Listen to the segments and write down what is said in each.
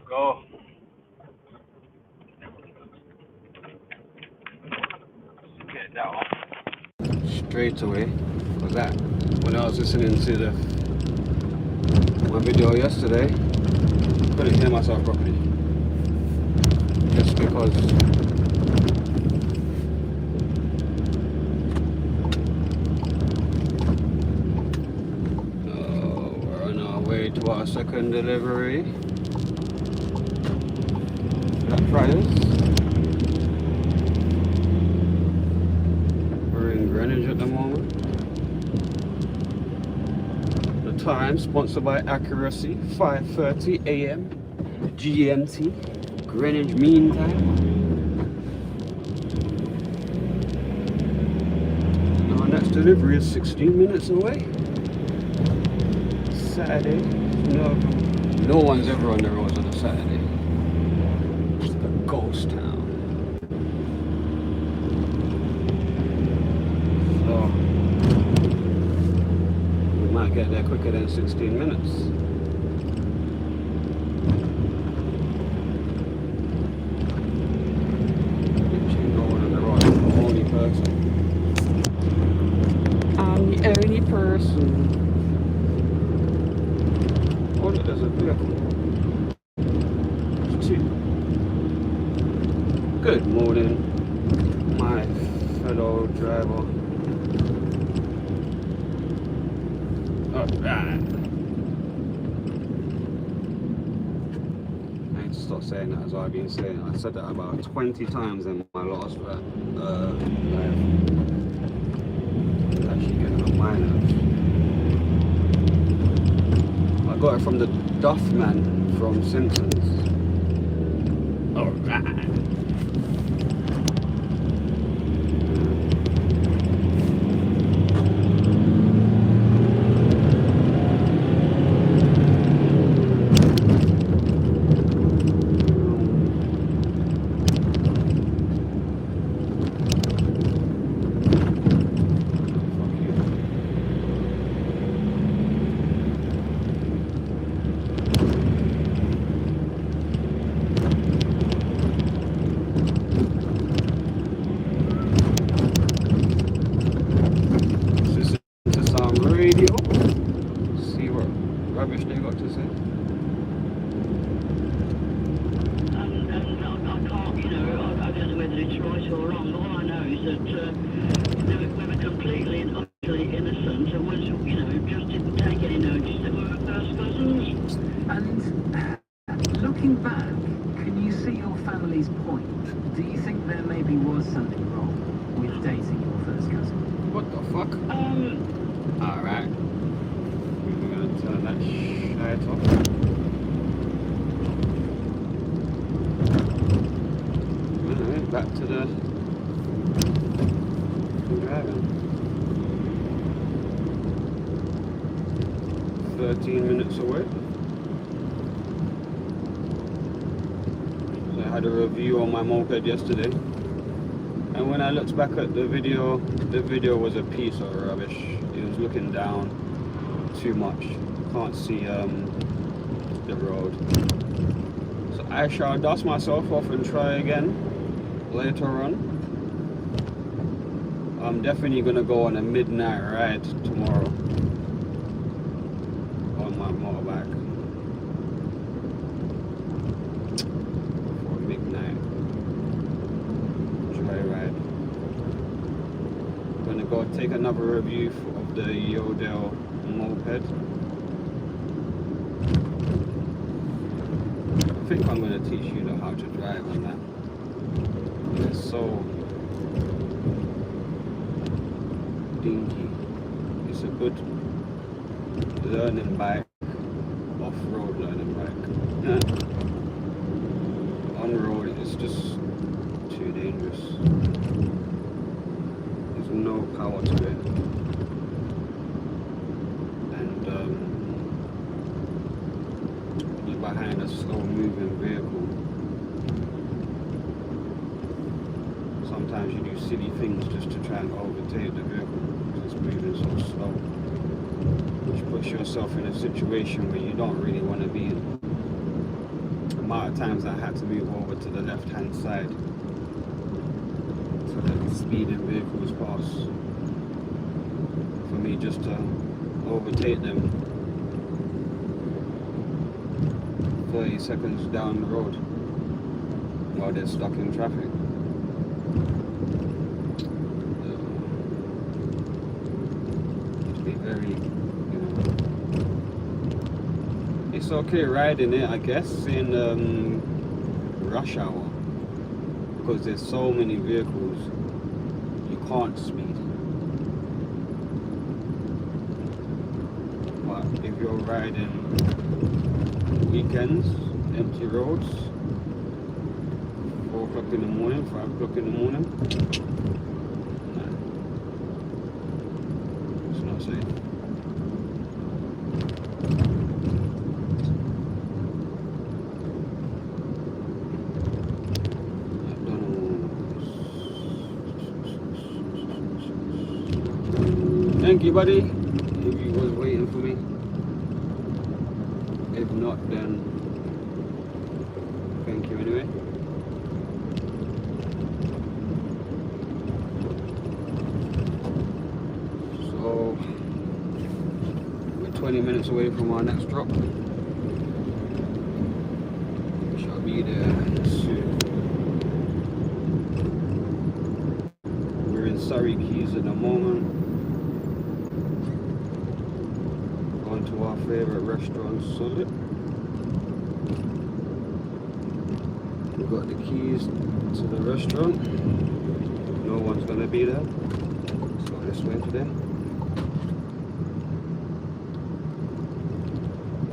Go. Get that one. Straight away. Was that when I was listening to my video yesterday? Couldn't hear myself properly. Just because we're on our way to our second delivery. Black Fridays. We're in Greenwich at the moment. The time sponsored by Accuracy, 5:30 a.m. GMT, Greenwich Mean Time. Our next delivery is 16 minutes away. Saturday. No one's ever on the roads on a Saturday. It's a ghost town. So we might get there quicker than 16 minutes. I'm the only person. Oh, look, there's a vehicle. There's two. Good morning, my fellow driver. Alright. I need to stop saying that as I've been saying. I said that about 20 times in my last live. Actually getting on my nerves. I got it from the Duff Man from Simpsons. Alright. Radio. See what rubbish they got to say. I can't, I don't know whether it's right or wrong. All I know is that we were completely and utterly innocent and was, just didn't take any notice that we were first cousins. And looking back, can you see your family's point? Do you think there maybe was something wrong with dating your first cousin? What the fuck? Alright. We're gonna turn that shit off. Alright, back to the driving. 13 minutes away. So I had a review on my moped yesterday. And when I looked back at the video was a piece of rubbish. It was looking down too much. Can't see the road. So I shall dust myself off and try again later on. I'm definitely gonna go on a midnight ride tomorrow on my motorbike. For midnight joyride. Gonna go take another review of the Yodel moped. I think I'm gonna teach you how to drive on that. It's so dinky. It's a good learning bike, off-road learning bike. On road it's just too dangerous. There's no power to it, and you're behind a slow-moving vehicle. Sometimes you do silly things just to try and overtake the vehicle because it's moving so slow, which puts yourself in a situation where you don't really want to be in. amount of times I had to move over to the left hand side so that the speeding vehicles pass for me just to overtake them 30 seconds down the road while they're stuck in traffic. It'd be very, it's okay riding it, I guess, in rush hour, because there's so many vehicles, you can't speed. But if you're riding weekends, empty roads, 4 o'clock in the morning, 5 o'clock in the morning, nah, it's not safe. Thank you, buddy, if you was waiting for me. If not, then thank you anyway. So we're 20 minutes away from our next drop. We shall be there soon. We're in Surrey Keys at the moment. Going to our favourite restaurant, Solid. We've got the keys to the restaurant. No one's going to be there. Let's go this way today.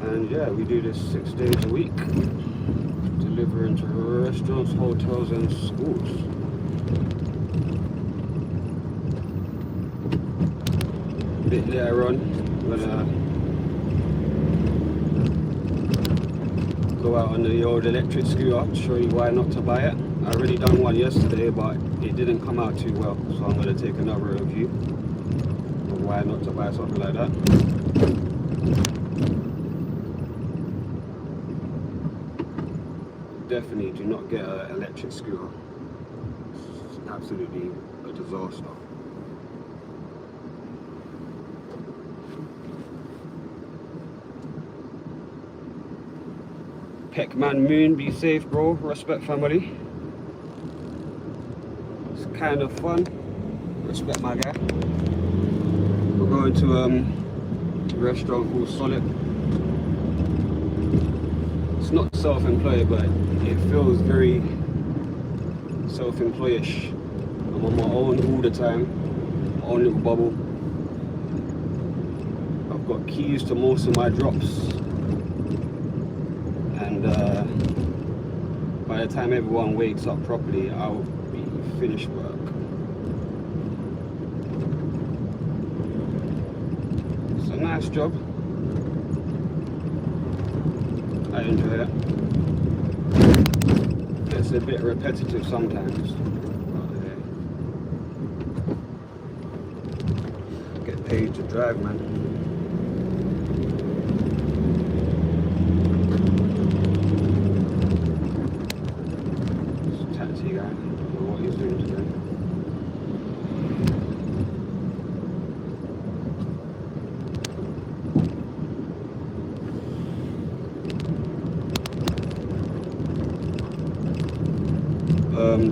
And yeah, we do this 6 days a week. Delivering to restaurants, hotels and schools. A bit later on, we're gonna go out on the old electric scooter to show you why not to buy it. I already done one yesterday, but it didn't come out too well, so I'm going to take another review of why not to buy something like that. Definitely do not get an electric scooter. It's absolutely a disaster. Peckman Moon, be safe, bro. Respect, family. It's kind of fun. Respect, my guy. We're going to a restaurant called Solid. It's not self-employed, but it feels very self-employish. I'm on my own all the time, my own little bubble. I've got keys to most of my drops. And by the time everyone wakes up properly, I'll be finished work. It's a nice job. I enjoy it. It's a bit repetitive sometimes. But, get paid to drive, man.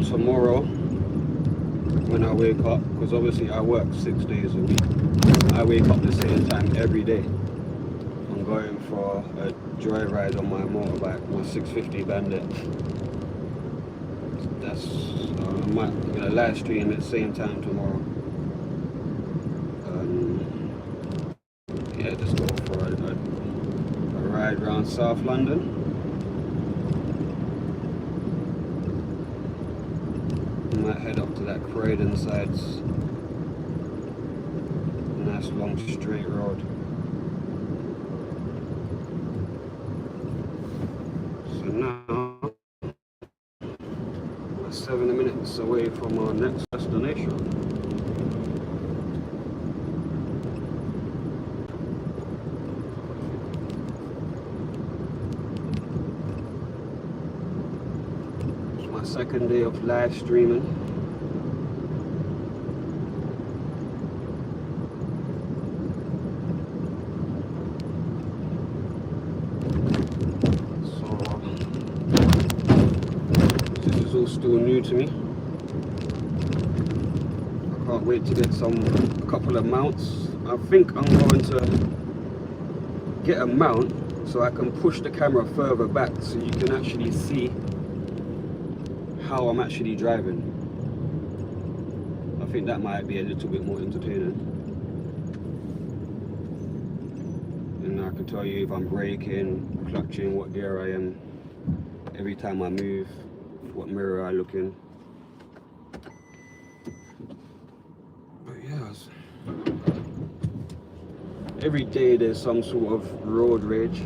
Tomorrow when I wake up, because obviously I work 6 days a week, I wake up the same time every day. I'm going for a joyride on my motorbike, my 650 Bandit. That's I'm gonna live stream at the same time tomorrow. Yeah, just go for a ride around South London. Might head up to that Croydon sides. Nice long straight road. So now we're 7 minutes away from our next destination. My second day of live streaming. So this is all still new to me. I can't wait to get a couple of mounts. I think I'm going to get a mount so I can push the camera further back so you can actually see how I'm actually driving. I think that might be a little bit more entertaining. And I can tell you if I'm braking, clutching, what gear I am, every time I move, what mirror I look in. But yes, every day there's some sort of road rage.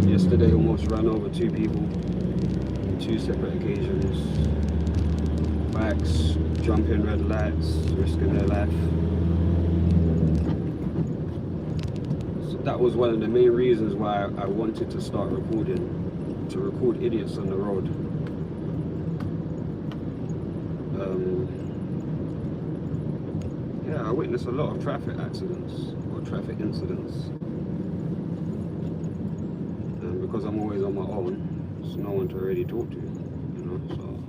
Yesterday almost ran over 2 people on 2 separate occasions. Bikes jumping red lights, risking their life. So that was one of the main reasons why I wanted to start recording, to record idiots on the road. Yeah, I witnessed a lot of traffic accidents or traffic incidents. And because I'm always on my own, there's no one to really talk to, you know, so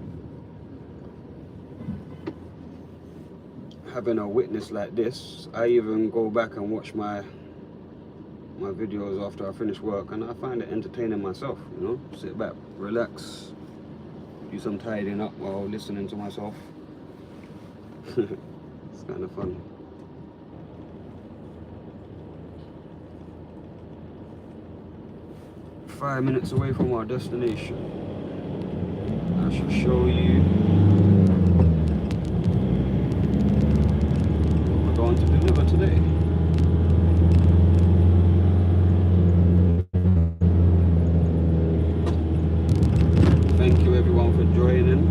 having a witness like this, I even go back and watch my videos after I finish work, and I find it entertaining myself, you know, sit back, relax, do some tidying up while listening to myself. It's kind of fun. Five minutes away from our destination. I shall show you what we're going to deliver today. Thank you everyone for joining.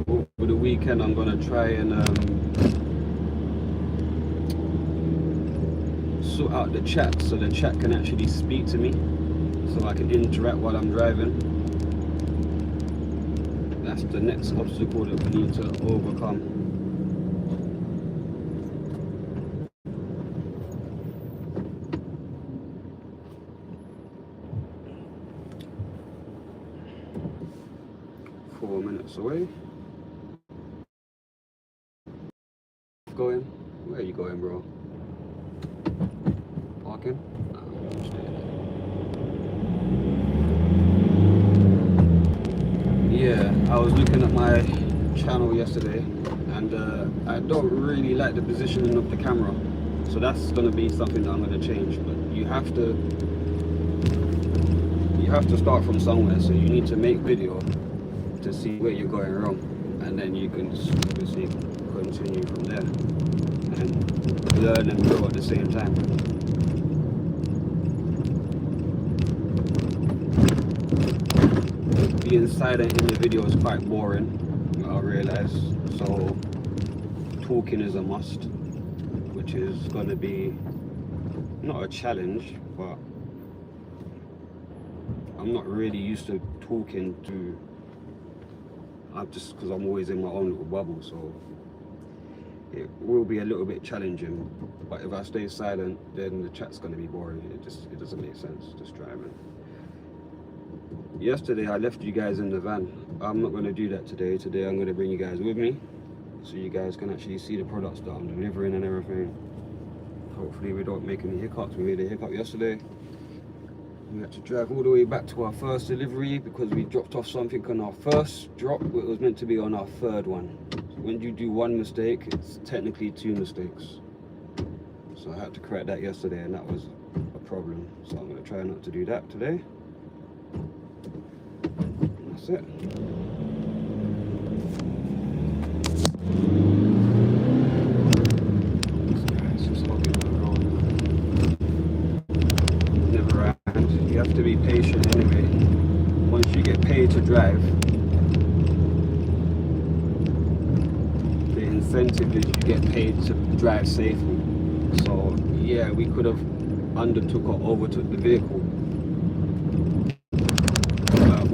Over the weekend I'm going to try and sort out the chat so the chat can actually speak to me, so I can interact while I'm driving. That's the next obstacle that we need to overcome. Four minutes away. Going? Where are you going, bro? Parking? No, I'm staying there. Yeah, I was looking at my channel yesterday, and I don't really like the positioning of the camera, so that's going to be something that I'm going to change. But you have to start from somewhere, so you need to make video to see where you're going wrong, and then you can obviously continue from there and learn and grow at the same time. Being silent in the video is quite boring, I realise, so talking is a must, which is going to be not a challenge, but I'm not really used to talking to, just because I'm always in my own little bubble, so it will be a little bit challenging. But if I stay silent, then the chat's going to be boring. It doesn't make sense just driving. Yesterday I left you guys in the van. I'm not going to do that today. Today I'm going to bring you guys with me, so you guys can actually see the products that I'm delivering and everything. Hopefully we don't make any hiccups. We made a hiccup yesterday. We had to drive all the way back to our first delivery because we dropped off something on our first drop. It was meant to be on our third one. So when you do one mistake, it's technically 2 mistakes. So I had to correct that yesterday, and that was a problem. So I'm going to try not to do that today. And that's it. You have to be patient anyway. Once you get paid to drive, the incentive is you get paid to drive safely. So yeah, we could have undertook or overtook the vehicle,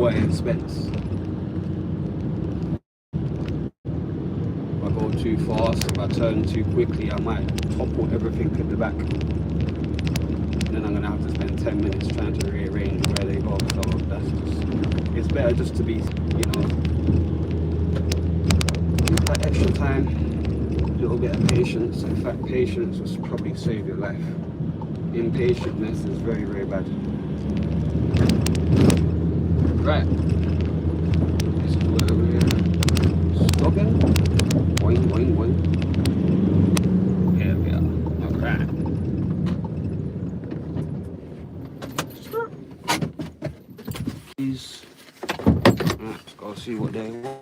what it expects. If I go too fast, if I turn too quickly, I might topple everything at the back. And then I'm gonna have to spend 10 minutes trying to rearrange where they go. So that's just, it's better just to be, you know, that extra time, a little bit of patience. In fact, patience will probably save your life. Impatientness is very, very bad. Right. This is where we're stopping. Boing, boing, boing. Here we are. Alright. These. Let's go see what they want.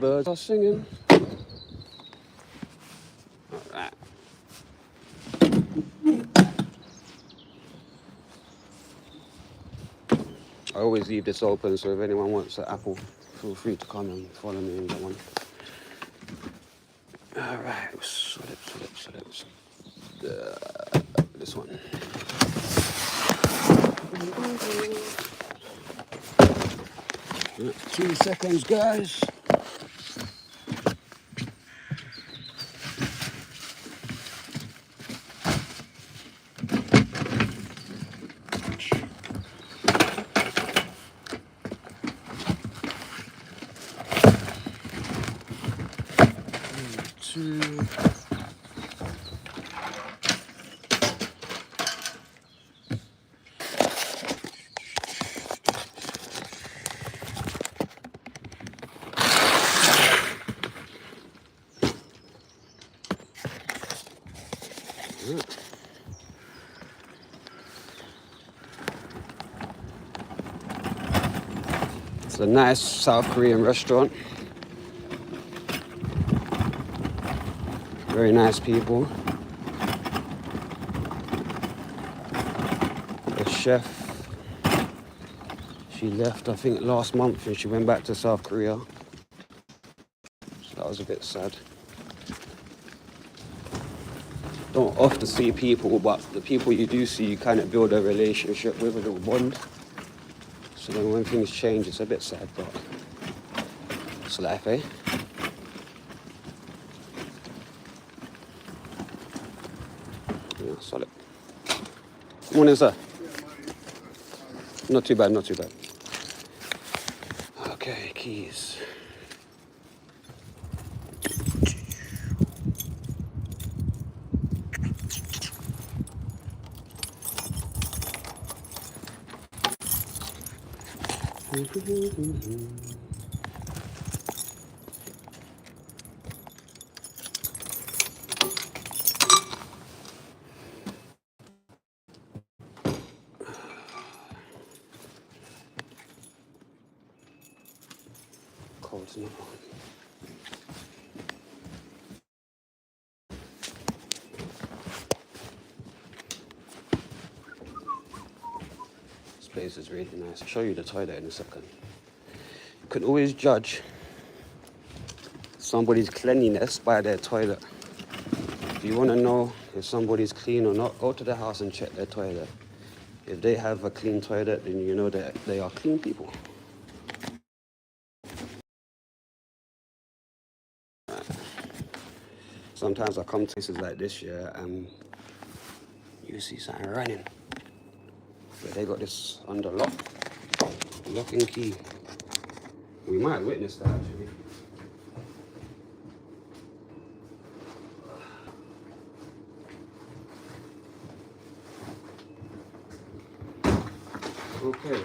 Birds are singing. Alright. I always leave this open, so if anyone wants an apple, feel free to come and follow me in that one. Alright, this one. 2 seconds, guys. It's a nice South Korean restaurant. Very nice people. The chef, she left I think last month and she went back to South Korea. So that was a bit sad. Don't often see people, but the people you do see, you kind of build a relationship with, a little bond. So then when things change, it's a bit sad, but it's life, eh? Yeah, solid. Morning, sir. Not too bad, not too bad. Okay, keys. Cold's not on. This place is really nice. I'll show you the toilet in a second. You can always judge somebody's cleanliness by their toilet. If you want to know if somebody's clean or not, go to their house and check their toilet. If they have a clean toilet, then you know that they are clean people. Sometimes I come to places like this, yeah, and you see something running. But they got this under lock and key. We might witness that actually. Okay.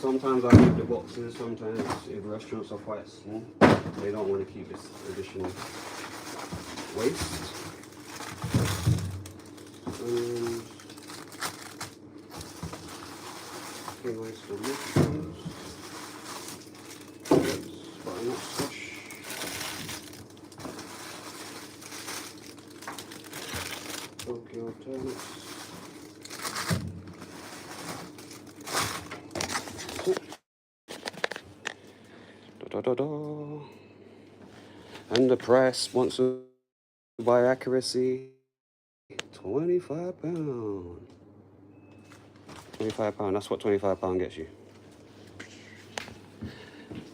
Sometimes I leave the boxes, sometimes if restaurants are quite small, they don't want to keep this additional waste. Nice for mushrooms. Butternut squash. Tokyo turnips. And the price sponsored by Accuracy, £25. £25, that's what £25 gets you.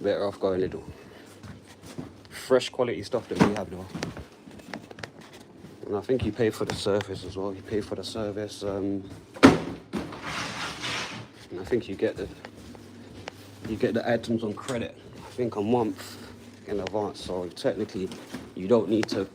Better off going little. Fresh quality stuff that we have though. And I think you pay for the service as well. You pay for the service, and I think you get the items on credit. I think a month in advance. So technically, you don't need to